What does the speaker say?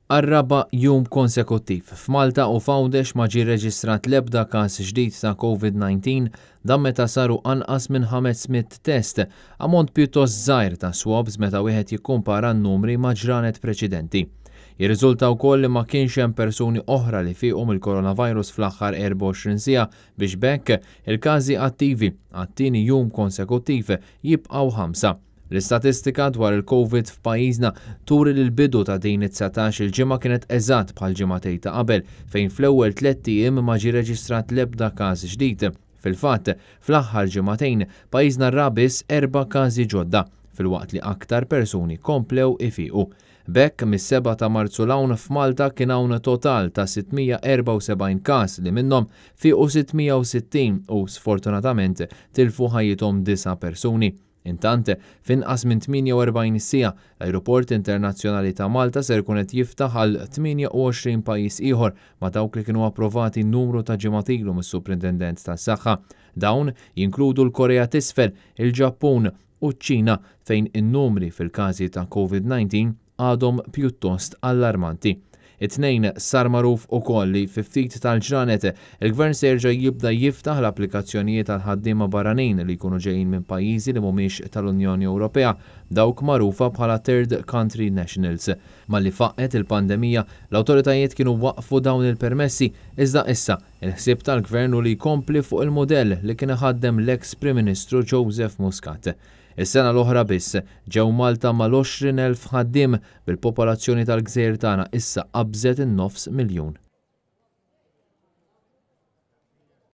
Għarraba jum konsekuttiv f'Malta u f'Għawdex ma ġie reġistrat l-ebda każ ġdid ta' COVID-19 dan meta saru anqas minn 500 test, ammont pjuttost żgħir ta' swabs meta wieħed jikkumpara n-numri ma' ġranet preċedenti. Jirriżulta wkoll li ma kienx hemm persuni oħra li fieqhom il-coronavirus fl-aħħar 24 siegħa biex bekk il-każi attivi għat-tieni jum konsekuttiv jibqgħu 5. L-istatistika dwar il-COVID f'pajjiżna turi li l-bidu ta' din it-19 il-ġimgħa kienet eżatt bħal ġimgħatej ta' qabel fejn fl-ewwel 3 ijiem ma ġie reġistrat l-ebda każ ġdid. Fil-fatt, fl-aħħar ġimgħatejn pajjiżna ra biss 4 każi ġodda filwaqt li aktar persuni komplew ifiequ. Bekk mis-7 ta' Marzu l-hawn f'Malta kien hawn total ta' 674 każ li minnhom fiequ 660 u sfortunatament tilfu ħajjithom 9 persuni. Intant, f'inqas minn 48 siegħa l-Ajruport Internazzjonali ta' Malta ser jkun qed jiftaħ għal 28 pajjiż ieħor ma' dawk li kienu approvati n-numru ta' ġimgħat ilu mis-Suprintendent tas-Saħħa. Dawn jinkludu l-Korea t'isfel, il-Ġappun u ċ-Ċina fejn in-numri fil-każi ta' COVID-19 għadhom pjuttost allarmanti. It-tnejn sar magħruf ukoll li fi ftit tal-ġranet il-Gvern se jerġa' jibda jiftaħ l-applikazzjonijiet għal ħaddiema barranin li jkunu ġejjin minn pajjiżi li mhumiex tal-Unjoni Ewropea dawk magħrufa bħala Third Country Nationals. Malli faqqet il-pandemija l-awtoritajiet kienu waqfu dawn il-permessi iżda issa il-ħsieb tal-Gvern li jkompli fuq il-modell li kien iħaddem l-eks Prim Ministru Joseph Muscat. Is-sena l-oħra biss ġew Malta mal-20,000 ħaddiem bil-popolazzjoni tal-Gżejjer tagħna issa qabżet in-9 miljun.